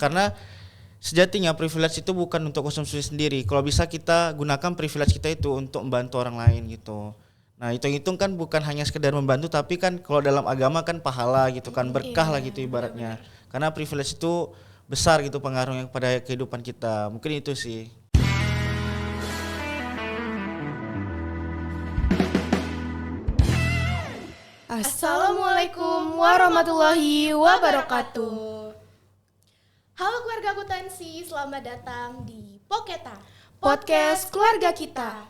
Karena sejatinya privilege itu bukan untuk konsumsi sendiri. Kalau bisa kita gunakan privilege kita itu untuk membantu orang lain gitu. Nah, hitung-hitung kan bukan hanya sekedar membantu, tapi kan kalau dalam agama kan pahala gitu kan, berkah lah gitu ibaratnya. Karena privilege itu besar gitu pengaruhnya pada kehidupan kita. Mungkin itu sih. Assalamualaikum warahmatullahi wabarakatuh. Halo keluarga akuntansi, selamat datang di Poketa, Podcast keluarga kita.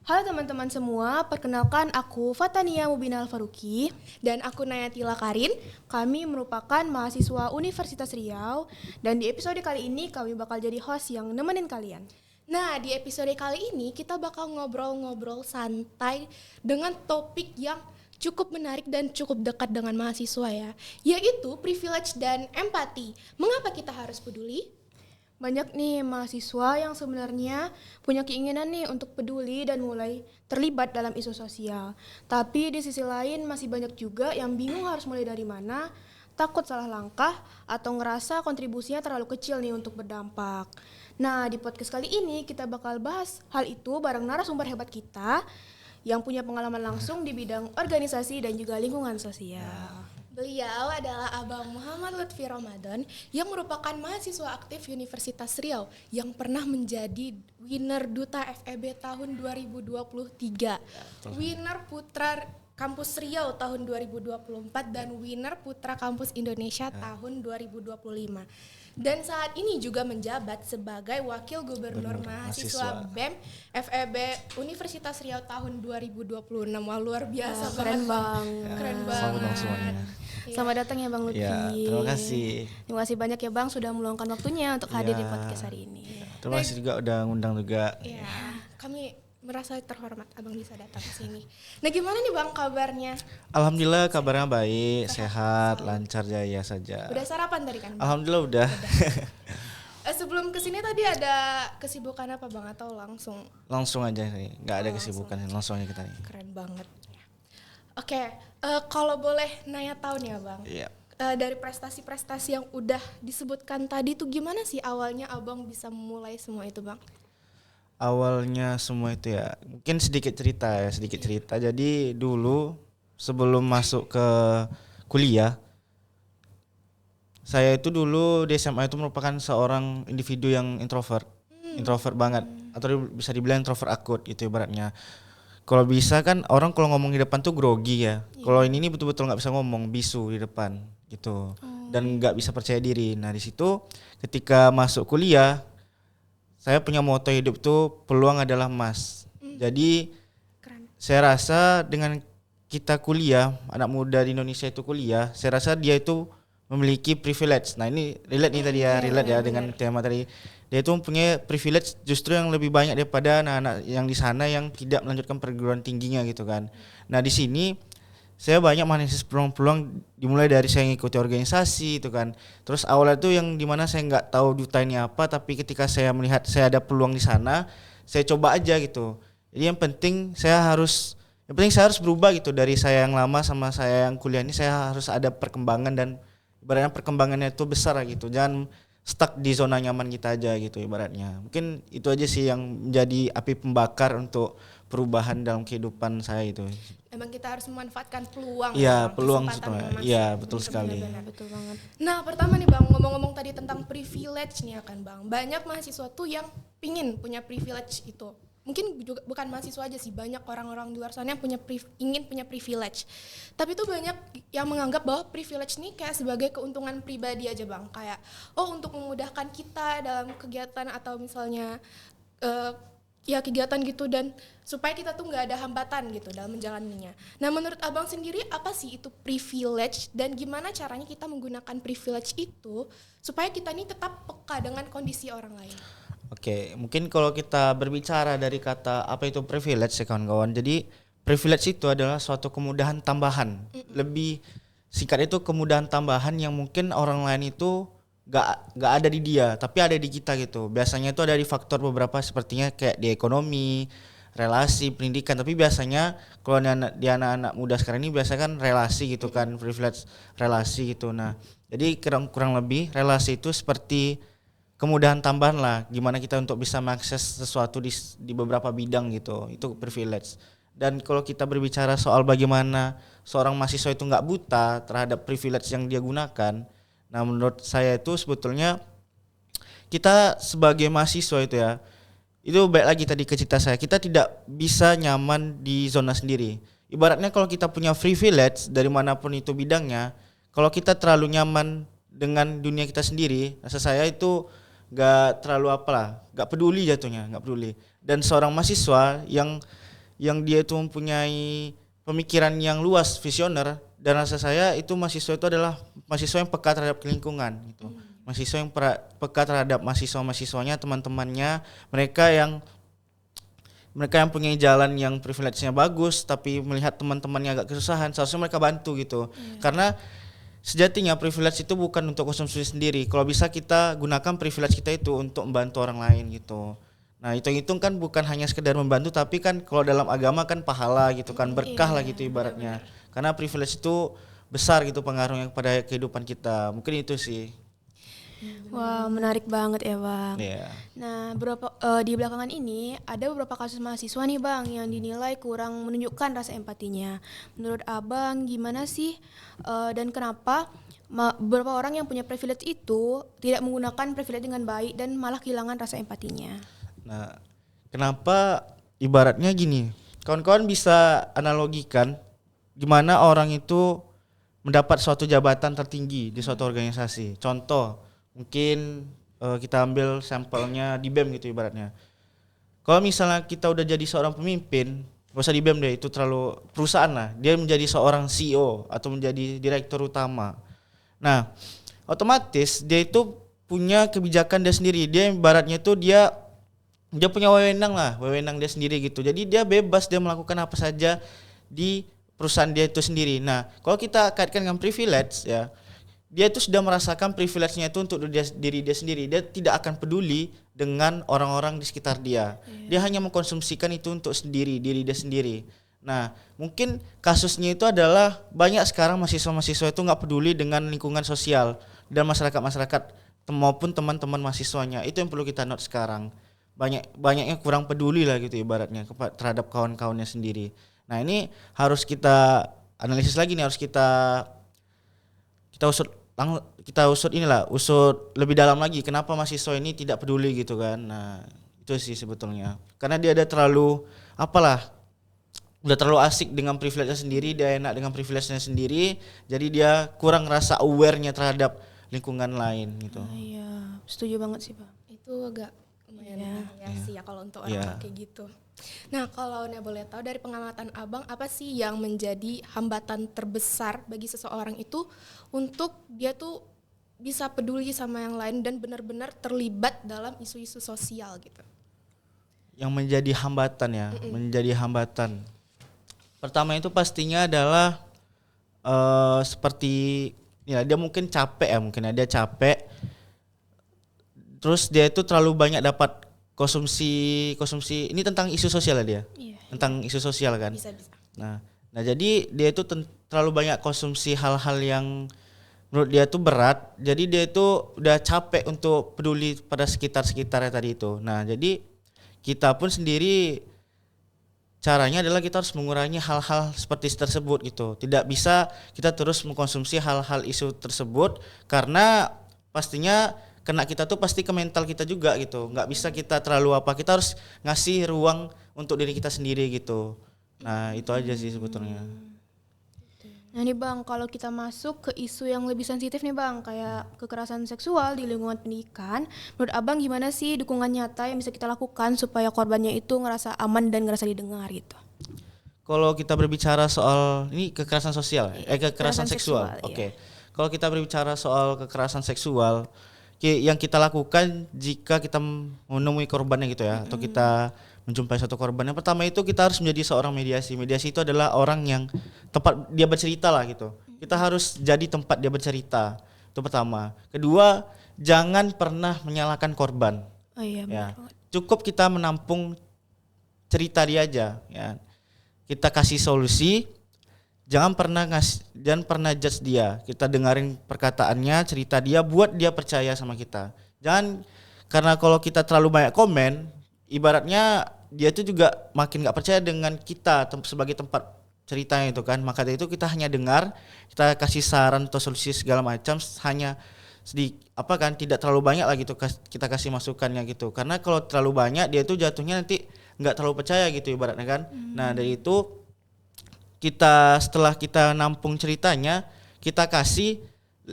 Halo teman-teman semua, perkenalkan aku Fatania Mubinal Faruqi dan aku Nayatila Karin. Kami merupakan mahasiswa Universitas Riau dan di episode kali ini kami bakal jadi host yang nemenin kalian. Nah, di episode kali ini kita bakal ngobrol-ngobrol santai dengan topik yang cukup menarik dan cukup dekat dengan mahasiswa ya, yaitu privilege dan empati. Mengapa kita harus peduli? Banyak nih mahasiswa yang sebenarnya punya keinginan nih untuk peduli dan mulai terlibat dalam isu sosial. Tapi di sisi lain masih banyak juga yang bingung harus mulai dari mana, takut salah langkah, atau ngerasa kontribusinya terlalu kecil nih untuk berdampak. Nah, di podcast kali ini kita bakal bahas hal itu bareng narasumber hebat kita yang punya pengalaman langsung di bidang organisasi dan juga lingkungan sosial. Beliau adalah Abang Muhammad Lutfi Ramadan yang merupakan mahasiswa aktif Universitas Riau yang pernah menjadi winner Duta FEB tahun 2023, winner Putra Kampus Riau tahun 2024 dan winner Putra Kampus Indonesia tahun 2025. Dan saat ini juga menjabat sebagai Wakil Gubernur Mahasiswa BEM FEB Universitas Riau tahun 2026. Wah, luar biasa keren banget. Keren banget. Selamat datang ya Bang Lutfi. Ya, terima kasih. Terima kasih banyak ya Bang sudah meluangkan waktunya untuk hadir di podcast hari ini. Terima kasih juga udah ngundang juga. Iya, kami merasa terhormat Abang bisa datang ke sini. Nah, gimana nih Bang kabarnya? Alhamdulillah kabarnya baik, sehat, lancar jaya saja. Udah sarapan tadi kan Bang? Alhamdulillah udah. Sebelum kesini tadi ada kesibukan apa Bang atau langsung? Langsung aja nih, nggak ada kesibukan, langsung aja kita nih. Keren banget. Oke, kalau boleh nanya tahu nih ya Bang. Iya. Dari prestasi-prestasi yang udah disebutkan tadi tuh gimana sih awalnya Abang bisa memulai semua itu Bang? Awalnya semua itu ya, mungkin sedikit cerita. Jadi dulu sebelum masuk ke kuliah, saya itu dulu di SMA itu merupakan seorang individu yang introvert banget, atau bisa dibilang introvert akut gitu ibaratnya. Kalau bisa kan orang kalau ngomong di depan tuh grogi ya. Kalau ini betul-betul nggak bisa ngomong, bisu di depan gitu, dan nggak bisa percaya diri. Nah di situ ketika masuk kuliah, saya punya moto hidup tuh peluang adalah emas. Jadi Keren. saya rasa dengan kita kuliah, anak muda di Indonesia itu kuliah, saya rasa dia itu memiliki privilege. Nah ini relate nih tadi ya, relate ya dengan tema tadi. Dia itu mempunyai privilege justru yang lebih banyak daripada anak-anak yang di sana yang tidak melanjutkan perguruan tingginya gitu kan. Nah di sini saya banyak menganalisis peluang-peluang dimulai dari saya ngikuti organisasi itu kan. Terus awalnya tuh yang dimana saya nggak tahu duta ini apa, tapi ketika saya melihat saya ada peluang di sana, saya coba aja gitu. Jadi yang penting saya harus berubah gitu, dari saya yang lama sama saya yang kuliah ini saya harus ada perkembangan, dan ibaratnya perkembangannya itu besar gitu. Jangan stuck di zona nyaman kita aja gitu ibaratnya. Mungkin itu aja sih yang menjadi api pembakar untuk perubahan dalam kehidupan saya itu. Emang kita harus memanfaatkan peluang. Iya, peluang kesempatan emas. Iya, betul sekali. Betul banget. Nah, pertama nih Bang, ngomong-ngomong tadi tentang privilege nih ya kan Bang. Banyak mahasiswa tuh yang pingin punya privilege itu. Mungkin juga bukan mahasiswa aja sih, banyak orang-orang di luar sana yang ingin punya privilege. Tapi tuh banyak yang menganggap bahwa privilege nih kayak sebagai keuntungan pribadi aja Bang. Kayak untuk memudahkan kita dalam kegiatan atau misalnya ya kegiatan gitu, dan supaya kita tuh nggak ada hambatan gitu dalam menjalaninya. Nah menurut Abang sendiri apa sih itu privilege dan gimana caranya kita menggunakan privilege itu supaya kita nih tetap peka dengan kondisi orang lain? Oke, mungkin kalau kita berbicara dari kata apa itu privilege ya kawan-kawan. Jadi privilege itu adalah suatu kemudahan tambahan. Lebih singkat itu kemudahan tambahan yang mungkin orang lain itu gak ada di dia, tapi ada di kita gitu. Biasanya itu ada di faktor beberapa sepertinya kayak di ekonomi, relasi, pendidikan. Tapi biasanya kalau di anak-anak muda sekarang ini biasanya kan relasi gitu kan, privilege relasi gitu. Nah, jadi kurang lebih relasi itu seperti kemudahan tambahan lah, gimana kita untuk bisa mengakses sesuatu di beberapa bidang gitu, itu privilege. Dan kalau kita berbicara soal bagaimana seorang mahasiswa itu nggak buta terhadap privilege yang dia gunakan, nah menurut saya itu sebetulnya kita sebagai mahasiswa itu baik lagi tadi ke cita saya, kita tidak bisa nyaman di zona sendiri. Ibaratnya kalau kita punya privilege dari manapun itu bidangnya, kalau kita terlalu nyaman dengan dunia kita sendiri, rasa saya itu gak terlalu gak peduli jatuhnya, gak peduli. Dan seorang mahasiswa yang dia itu mempunyai pemikiran yang luas, visioner, dan rasa saya itu mahasiswa itu adalah mahasiswa yang peka terhadap lingkungan gitu. Mahasiswa yang peka terhadap mahasiswa-mahasiswanya, teman-temannya, mereka yang punya jalan yang privilege-nya bagus tapi melihat teman-temannya agak kesusahan, seharusnya mereka bantu gitu. Karena sejatinya privilege itu bukan untuk konsumsi sendiri. Kalau bisa kita gunakan privilege kita itu untuk membantu orang lain gitu. Nah, hitung-hitung kan bukan hanya sekedar membantu, tapi kan kalau dalam agama kan pahala gitu kan, berkah lah gitu ibaratnya. Karena privilege itu besar gitu pengaruhnya kepada kehidupan kita. Mungkin itu sih. Wah, menarik banget ya Bang. Iya. Nah, di belakangan ini ada beberapa kasus mahasiswa nih Bang yang dinilai kurang menunjukkan rasa empatinya. Menurut Abang gimana sih dan kenapa beberapa orang yang punya privilege itu tidak menggunakan privilege dengan baik dan malah kehilangan rasa empatinya? Nah, kenapa ibaratnya gini, kawan-kawan bisa analogikan gimana orang itu mendapat suatu jabatan tertinggi di suatu organisasi. Contoh, mungkin kita ambil sampelnya di BEM gitu ibaratnya. Kalau misalnya kita udah jadi seorang pemimpin, gak usah di BEM deh, itu terlalu perusahaan lah. Dia menjadi seorang CEO atau menjadi direktur utama. Nah, otomatis dia itu punya kebijakan dia sendiri. Dia ibaratnya itu dia punya wewenang dia sendiri gitu. Jadi dia bebas, dia melakukan apa saja di perusahaan dia itu sendiri. Nah, kalau kita kaitkan dengan privilege ya, dia itu sudah merasakan privilege-nya itu untuk diri dia sendiri. Dia tidak akan peduli dengan orang-orang di sekitar dia. Dia hanya mengkonsumsikan itu untuk diri dia sendiri. Nah, mungkin kasusnya itu adalah banyak sekarang mahasiswa-mahasiswa itu nggak peduli dengan lingkungan sosial dan masyarakat maupun teman-teman mahasiswanya. Itu yang perlu kita note sekarang. Banyaknya kurang peduli lah gitu ibaratnya terhadap kawan-kawannya sendiri. Nah, ini harus kita analisis lagi nih, harus kita usut lebih dalam lagi kenapa mahasiswa ini tidak peduli gitu kan. Nah, itu sih sebetulnya. Karena dia ada udah terlalu asik dengan privilege-nya sendiri, dia enak dengan privilege-nya sendiri, jadi dia kurang rasa aware-nya terhadap lingkungan lain gitu. Iya, setuju banget sih, Pak. Itu agak lumayan sih ya kalau untuk orang kayak gitu. Nah, kalau Nek boleh tahu dari pengamatan Abang, apa sih yang menjadi hambatan terbesar bagi seseorang itu untuk dia tuh bisa peduli sama yang lain dan benar-benar terlibat dalam isu-isu sosial gitu? Yang menjadi hambatan. Pertama itu pastinya adalah seperti ya dia mungkin capek. Terus dia itu terlalu banyak dapat konsumsi ini tentang isu sosial dia. Tentang isu sosial kan. Bisa. Nah jadi dia itu terlalu banyak konsumsi hal-hal yang menurut dia itu berat. Jadi dia itu udah capek untuk peduli pada sekitarnya tadi itu. Nah, jadi kita pun sendiri caranya adalah kita harus mengurangi hal-hal seperti tersebut gitu. Tidak bisa kita terus mengkonsumsi hal-hal isu tersebut karena pastinya kena kita tuh pasti ke mental kita juga gitu. Nggak bisa kita terlalu kita harus ngasih ruang untuk diri kita sendiri gitu. Nah, itu aja sih sebetulnya. Nah nih Bang, kalau kita masuk ke isu yang lebih sensitif nih Bang, kayak kekerasan seksual di lingkungan pendidikan, menurut Abang gimana sih dukungan nyata yang bisa kita lakukan supaya korbannya itu ngerasa aman dan ngerasa didengar gitu? Kalau kita berbicara soal ini kekerasan sosial, kekerasan seksual. Oke. Kalau kita berbicara soal kekerasan seksual, yang kita lakukan jika kita menemui korbannya gitu ya, atau kita menjumpai satu korban, yang pertama itu kita harus menjadi seorang mediasi. Mediasi itu adalah orang yang tempat dia bercerita lah gitu. Kita harus jadi tempat dia bercerita. Itu pertama. Kedua, jangan pernah menyalahkan korban. Oh iya, ya. Cukup kita menampung cerita dia aja ya. Kita kasih solusi, jangan pernah judge dia. Kita dengerin perkataannya, cerita dia, buat dia percaya sama kita. Jangan, karena kalau kita terlalu banyak komen, ibaratnya dia itu juga makin nggak percaya dengan kita sebagai tempat ceritanya itu kan. Maka dari itu kita hanya dengar, kita kasih saran atau solusi segala macam, hanya tidak terlalu banyak lah gitu kita kasih masukannya gitu. Karena kalau terlalu banyak dia itu jatuhnya nanti nggak terlalu percaya gitu ibaratnya kan. Nah dari itu setelah kita nampung ceritanya, kita kasih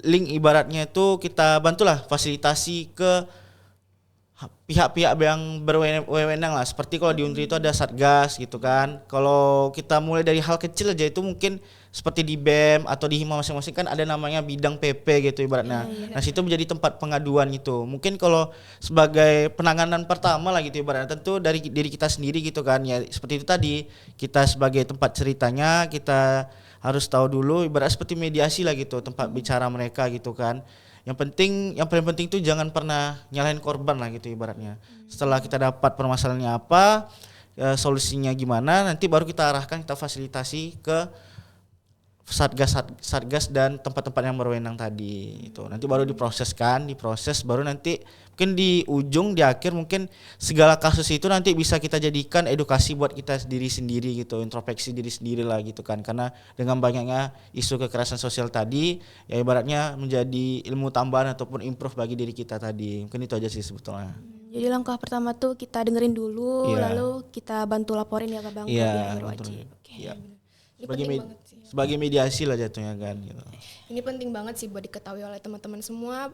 link, ibaratnya itu kita bantulah fasilitasi ke pihak-pihak yang berwenang lah. Seperti kalau di Untri itu ada Satgas gitu kan. Kalau kita mulai dari hal kecil aja itu mungkin seperti di BEM atau di Hima masing-masing kan ada namanya bidang PP gitu ibaratnya. Nah situ menjadi tempat pengaduan gitu. Mungkin kalau sebagai penanganan pertama lah gitu ibaratnya, tentu dari diri kita sendiri gitu kan. Ya seperti itu tadi, kita sebagai tempat ceritanya kita harus tahu dulu, ibarat seperti mediasi lah gitu, tempat bicara mereka gitu kan. Yang paling penting itu jangan pernah nyalahin korban lah gitu ibaratnya. Setelah kita dapat permasalahannya apa, solusinya gimana, nanti baru kita arahkan, kita fasilitasi ke satgas dan tempat-tempat yang berwenang tadi itu. Nanti baru diproses baru nanti mungkin di akhir mungkin segala kasus itu nanti bisa kita jadikan edukasi buat kita sendiri gitu, introspeksi diri sendiri lah gitu kan. Karena dengan banyaknya isu kekerasan sosial tadi, ya ibaratnya menjadi ilmu tambahan ataupun improve bagi diri kita tadi. Mungkin itu aja sih sebetulnya. Jadi langkah pertama tuh kita dengerin dulu, lalu kita bantu laporin ya Kak Bang, ke pihak yang berwajib. Ini penting banget sih. Sebagai mediasi lah jatuhnya kan gitu. Ini penting banget sih buat diketahui oleh teman-teman semua,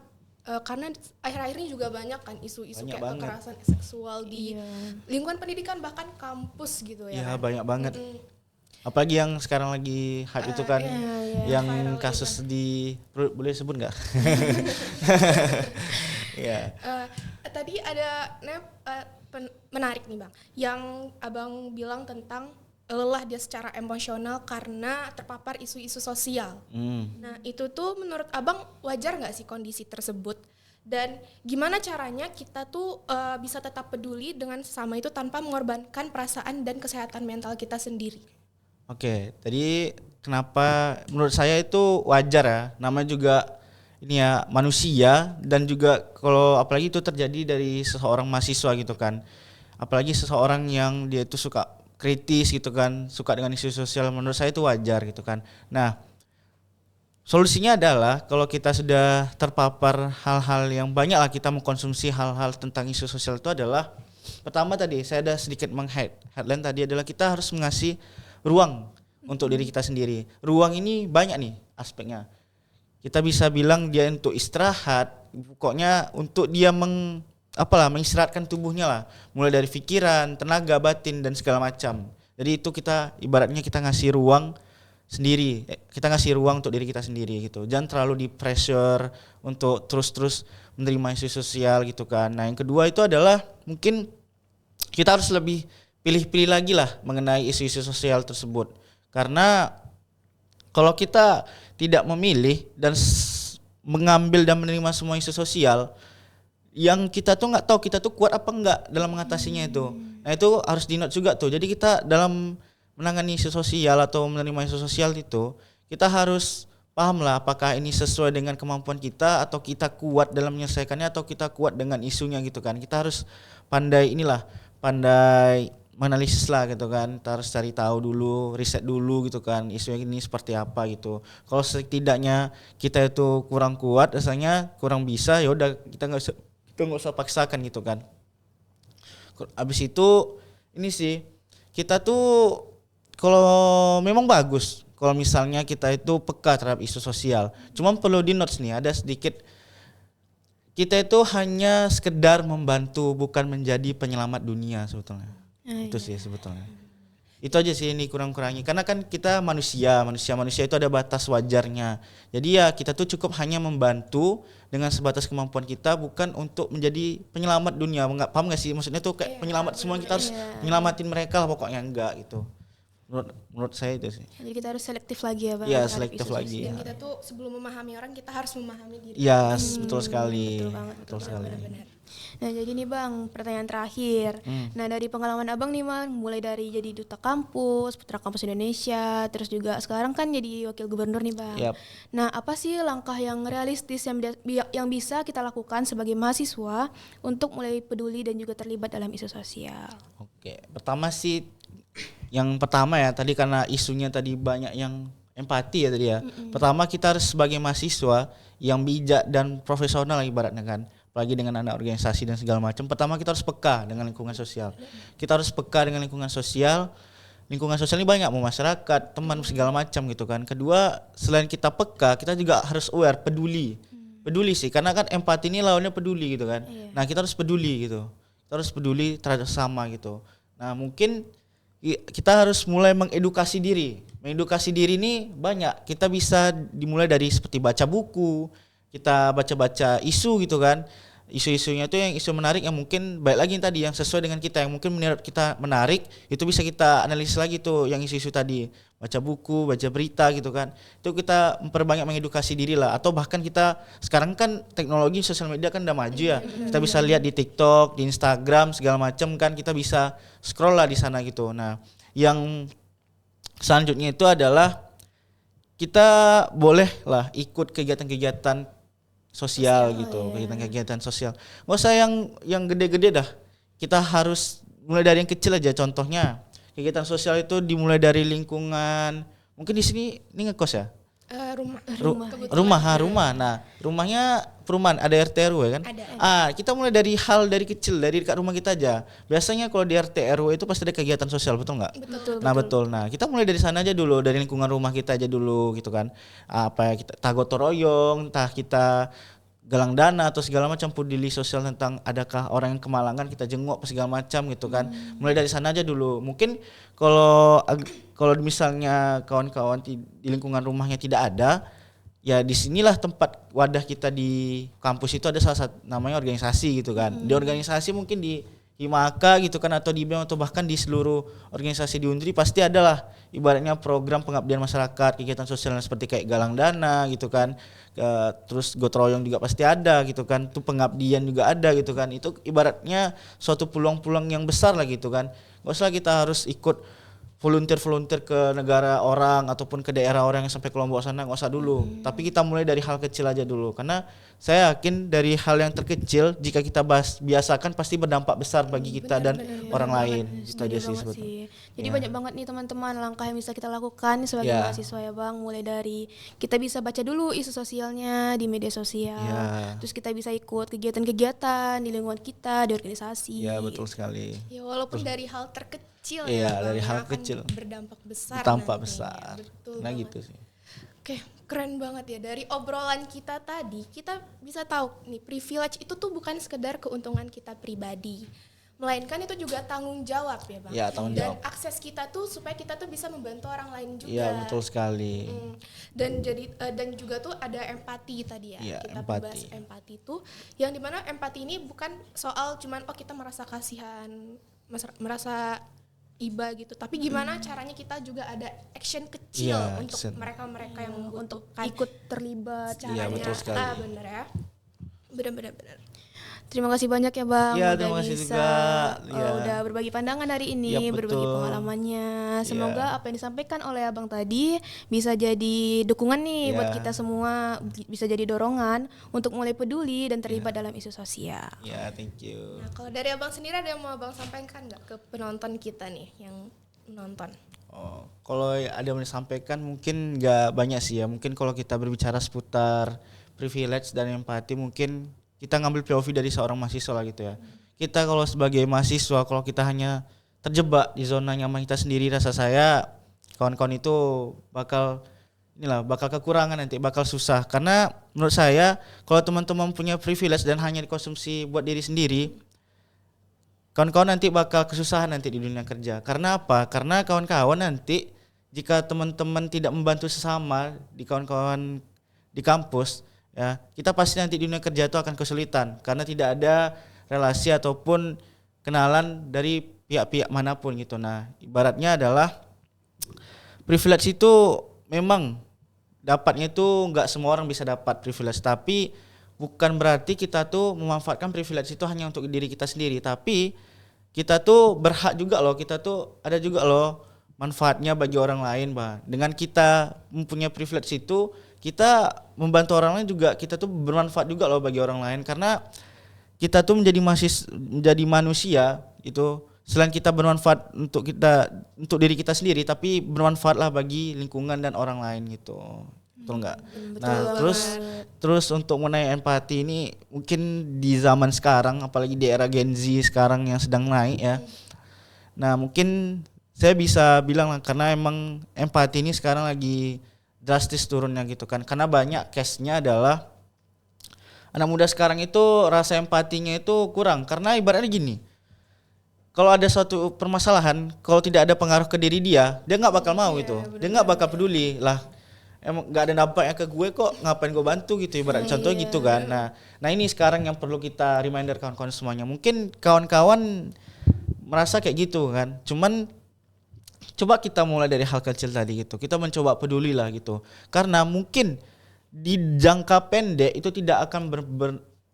karena akhir-akhir ini juga banyak kan isu-isu kayak kekerasan seksual di lingkungan pendidikan, bahkan kampus gitu ya. Iya, banyak banget. Apalagi yang sekarang lagi hype itu kan, yang kasus di, boleh sebut nggak? Iya. Tadi ada menarik nih Bang, yang Abang bilang tentang lelah dia secara emosional karena terpapar isu-isu sosial. Nah itu tuh menurut Abang wajar nggak sih kondisi tersebut? Dan gimana caranya kita tuh bisa tetap peduli dengan sesama itu tanpa mengorbankan perasaan dan kesehatan mental kita sendiri? Oke, tadi kenapa menurut saya itu wajar ya, namanya juga ini ya manusia, dan juga kalau apalagi itu terjadi dari seseorang mahasiswa gitu kan, apalagi seseorang yang dia itu suka kritis gitu kan, suka dengan isu sosial, menurut saya itu wajar gitu kan. Nah solusinya adalah kalau kita sudah terpapar hal-hal yang banyak lah, kita mengkonsumsi hal-hal tentang isu sosial itu adalah, pertama tadi saya ada sedikit headline tadi adalah kita harus mengasih ruang untuk diri kita sendiri. Ruang ini banyak nih aspeknya. Kita bisa bilang dia untuk istirahat, pokoknya untuk dia mengistirahatkan tubuhnya lah, mulai dari pikiran, tenaga, batin dan segala macam. Jadi itu kita ibaratnya kita ngasih ruang sendiri, kita ngasih ruang untuk diri kita sendiri gitu. Jangan terlalu di pressure untuk terus menerima isu sosial gitu kan. Nah yang kedua itu adalah mungkin kita harus lebih pilih-pilih lagi lah mengenai isu-isu sosial tersebut. Karena kalau kita tidak memilih dan mengambil dan menerima semua isu sosial, yang kita tuh nggak tahu kita tuh kuat apa enggak dalam mengatasinya itu. Nah itu harus di-note juga tuh. Jadi kita dalam menangani isu sosial atau menerima isu sosial itu, kita harus paham lah apakah ini sesuai dengan kemampuan kita, atau kita kuat dalam menyelesaikannya, atau kita kuat dengan isunya gitu kan. Kita harus pandai menganalisis lah gitu kan. Kita harus cari tahu dulu, riset dulu gitu kan, isu ini seperti apa gitu. Kalau setidaknya kita itu kurang kuat, rasanya kurang bisa, ya udah kita nggak usah paksakan gitu kan. Abis itu ini sih, kita tuh kalau memang bagus kalau misalnya kita itu peka terhadap isu sosial. Cuma perlu di notes nih, ada sedikit, kita itu hanya sekedar membantu, bukan menjadi penyelamat dunia sebetulnya. Itu sih sebetulnya. Itu aja sih ini kurang-kurangnya. Karena kan kita manusia itu ada batas wajarnya. Jadi ya kita tuh cukup hanya membantu dengan sebatas kemampuan kita, bukan untuk menjadi penyelamat dunia. Paham gak sih? Maksudnya tuh kayak penyelamat semua, kita harus menyelamatin mereka lah pokoknya, enggak gitu. Menurut saya itu sih. Jadi kita harus selektif lagi ya Bang. Iya, selektif lagi. Dan kita tuh sebelum memahami orang, kita harus memahami diri. Iya, betul sekali. Betul banget, Betul sekali. Benar-benar. Nah jadi nih Bang, pertanyaan terakhir. Nah dari pengalaman Abang nih Bang, mulai dari jadi duta kampus, putra kampus Indonesia, terus juga sekarang kan jadi wakil gubernur nih Bang. Yap. Nah apa sih langkah yang realistis yang bisa kita lakukan sebagai mahasiswa untuk mulai peduli dan juga terlibat dalam isu sosial? Oke, pertama sih yang pertama ya tadi karena isunya tadi banyak yang empati ya tadi ya. Pertama kita harus sebagai mahasiswa yang bijak dan profesional ibaratnya kan. Apalagi dengan anak organisasi dan segala macam. Pertama kita harus peka dengan lingkungan sosial. Kita harus peka dengan lingkungan sosial. Lingkungan sosial ini banyak mau masyarakat, teman segala macam gitu kan. Kedua, selain kita peka, kita juga harus aware, peduli. Peduli sih karena kan empati ini lawannya peduli gitu kan. Nah, kita harus peduli gitu. Kita harus peduli terhadap sama gitu. Nah, mungkin kita harus mulai mengedukasi diri. Mengedukasi diri ini banyak. Kita bisa dimulai dari seperti baca buku, kita baca-baca isu gitu kan. Isu-isunya itu yang isu menarik yang mungkin baik lagi yang tadi yang sesuai dengan kita, yang mungkin menurut kita menarik, itu bisa kita analisis lagi tuh yang isu-isu tadi. Baca buku, baca berita gitu kan. Itu kita memperbanyak mengedukasi diri lah. Atau bahkan kita sekarang kan teknologi sosial media kan udah maju ya. Kita bisa lihat di TikTok, di Instagram segala macam kan, kita bisa scroll lah di sana gitu. Nah, yang selanjutnya itu adalah kita boleh lah ikut kegiatan-kegiatan sosial gitu, kegiatan-kegiatan sosial. Nggak usah yang gede-gede dah. Kita harus mulai dari yang kecil aja. Contohnya kegiatan sosial itu dimulai dari lingkungan. Mungkin di sini ini ngekos ya? Rumah. Nah, rumahnya perumahan ada RT RW kan? Ada. Kita mulai dari dari kecil, dari dekat rumah kita aja. Biasanya kalau di RT RW itu pasti ada kegiatan sosial, betul nggak? Betul. Nah, kita mulai dari sana aja dulu, dari lingkungan rumah kita aja dulu gitu kan. Apa ya, kita gotong royong, entah kita galang dana atau segala macam peduli sosial tentang adakah orang yang kemalangan kita jenguk apa segala macam gitu kan. Mulai dari sana aja dulu. Mungkin kalau misalnya kawan-kawan di lingkungan rumahnya tidak ada, ya disinilah tempat wadah kita di kampus itu ada salah satu namanya organisasi gitu kan. Di organisasi mungkin di Himaka gitu kan atau di BEM atau bahkan di seluruh organisasi di Undri pasti adalah ibaratnya program pengabdian masyarakat, kegiatan sosial seperti kayak galang dana gitu kan. Terus gotong royong juga pasti ada gitu kan. Itu pengabdian juga ada gitu kan. Itu ibaratnya suatu peluang-peluang yang besar lah gitu kan. Gak usah kita harus ikut volunteer ke negara orang ataupun ke daerah orang yang sampai ke Lombok sana, nggak usah dulu. Tapi kita mulai dari hal kecil aja dulu. Karena saya yakin dari hal yang terkecil jika kita biasakan pasti berdampak besar bagi kita dan orang lain. Itu aja sih sebetulnya. Jadi banyak banget nih teman-teman langkah yang bisa kita lakukan sebagai mahasiswa ya Bang. Mulai dari kita bisa baca dulu isu sosialnya di media sosial. Terus kita bisa ikut kegiatan-kegiatan di lingkungan kita, di organisasi. Ya betul sekali. Ya walaupun dari hal terkecil dari hal akan kecil berdampak besar. Besar. Betul Nah banget. gitu sih. Oke, keren banget ya. Dari obrolan kita tadi, kita bisa tahu nih privilege itu tuh bukan sekedar keuntungan kita pribadi, melainkan itu juga tanggung jawab ya Bang. Ya, tanggung jawab. Dan akses kita tuh supaya kita tuh bisa membantu orang lain juga. Iya betul sekali. Dan juga tuh ada empati tadi ya. Iya, Kita empati. bahas empati tuh yang dimana empati ini bukan soal cuman kita merasa kasihan, merasa iba gitu, tapi gimana caranya kita juga ada action kecil untuk action. mereka-mereka yang Untuk membutuhkan ikut terlibat. caranya. betul sekali. Bener ya. Bener. Terima kasih banyak ya Bang. Iya, udah terima kasih bisa, juga. Iya. udah berbagi pandangan hari ini, Iya, berbagi betul. pengalamannya. Semoga Iya. apa yang disampaikan oleh Abang tadi bisa jadi dukungan nih Iya. buat kita semua, bisa jadi dorongan untuk mulai peduli dan terlibat dalam isu sosial. Ya, thank you. Nah, kalau dari Abang sendiri ada yang mau Abang sampaikan nggak ke penonton kita nih yang menonton? Kalau ada yang disampaikan mungkin nggak banyak sih ya. Mungkin kalau kita berbicara seputar privilege dan empati, mungkin kita ngambil POV dari seorang mahasiswa lah gitu ya. Kita kalau sebagai mahasiswa, kalau kita hanya terjebak di zona nyaman kita sendiri, rasa saya kawan-kawan itu bakal kekurangan nanti, bakal susah. Karena menurut saya kalau teman-teman punya privilege dan hanya dikonsumsi buat diri sendiri, kawan-kawan nanti bakal kesusahan nanti di dunia kerja. Karena apa? Karena kawan-kawan nanti jika teman-teman tidak membantu sesama di kawan-kawan di kampus, ya kita pasti nanti di dunia kerja itu akan kesulitan karena tidak ada relasi ataupun kenalan dari pihak-pihak manapun gitu. Nah, ibaratnya adalah privilege itu memang dapatnya itu nggak semua orang bisa dapat privilege, tapi bukan berarti kita tuh memanfaatkan privilege itu hanya untuk diri kita sendiri, tapi kita tuh berhak juga loh, kita tuh ada juga loh manfaatnya bagi orang lain, Pak. Dengan kita mempunyai privilege itu, kita membantu orang lain juga, kita tuh bermanfaat juga loh bagi orang lain, karena kita tuh menjadi manusia itu selain kita bermanfaat untuk diri kita sendiri, tapi bermanfaatlah bagi lingkungan dan orang lain gitu. Betul enggak? Nah, terus untuk mengenai empati ini mungkin di zaman sekarang, apalagi di era Gen Z sekarang yang sedang naik ya. Nah, mungkin saya bisa bilang lah, karena emang empati ini sekarang lagi drastis turunnya gitu kan. Karena banyak case-nya adalah anak muda sekarang itu rasa empatinya itu kurang, karena ibaratnya gini. Kalau ada suatu permasalahan, kalau tidak ada pengaruh ke diri dia nggak bakal mau itu. Dia nggak bakal peduli lah. Emang nggak ada dampaknya ke gue kok, ngapain gue bantu gitu, ibarat contohnya gitu kan. Nah ini sekarang yang perlu kita reminder kawan-kawan semuanya. Mungkin kawan-kawan merasa kayak gitu kan. Cuman coba kita mulai dari hal kecil tadi gitu. Kita mencoba peduli lah gitu. Karena mungkin di jangka pendek itu tidak akan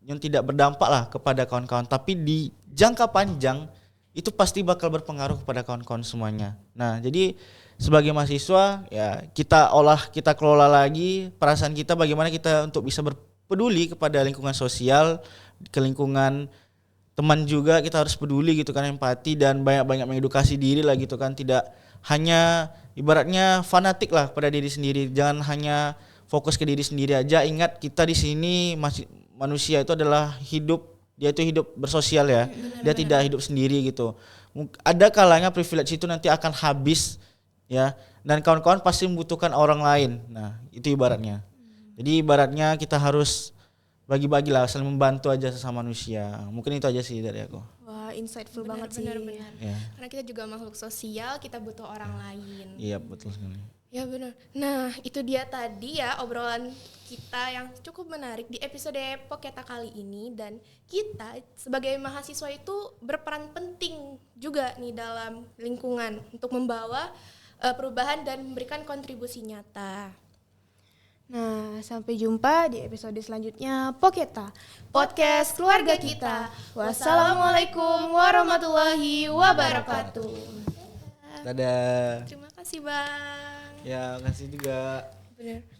yang tidak berdampak lah kepada kawan-kawan, tapi di jangka panjang itu pasti bakal berpengaruh kepada kawan-kawan semuanya. Nah, jadi sebagai mahasiswa ya kita kelola lagi perasaan kita, bagaimana kita untuk bisa berpeduli kepada lingkungan sosial, ke lingkungan teman juga kita harus peduli gitu kan, empati dan banyak-banyak mengedukasi diri lah gitu kan, tidak hanya ibaratnya fanatik lah pada diri sendiri, jangan hanya fokus ke diri sendiri aja. Ingat kita di sini masih manusia itu adalah hidup, dia itu hidup bersosial ya. Dia tidak hidup sendiri gitu. Ada kalanya privilege itu nanti akan habis ya, dan kawan-kawan pasti membutuhkan orang lain. Nah, itu ibaratnya. Jadi ibaratnya kita harus bagi-bagi lah, saling membantu aja sesama manusia. Mungkin itu aja sih dari aku. Wah, insightful banget sih. Benar. Ya. Karena kita juga makhluk sosial, kita butuh orang lain. Iya, betul sekali. Ya benar. Nah itu dia tadi ya obrolan kita yang cukup menarik di episode Poketa kali ini. Dan kita sebagai mahasiswa itu berperan penting juga nih dalam lingkungan untuk membawa perubahan dan memberikan kontribusi nyata. Nah, sampai jumpa di episode selanjutnya Poketa, podcast keluarga kita. Wassalamualaikum warahmatullahi wabarakatuh. Dadah. Terima kasih Bang. Ya, kasih juga. Benar.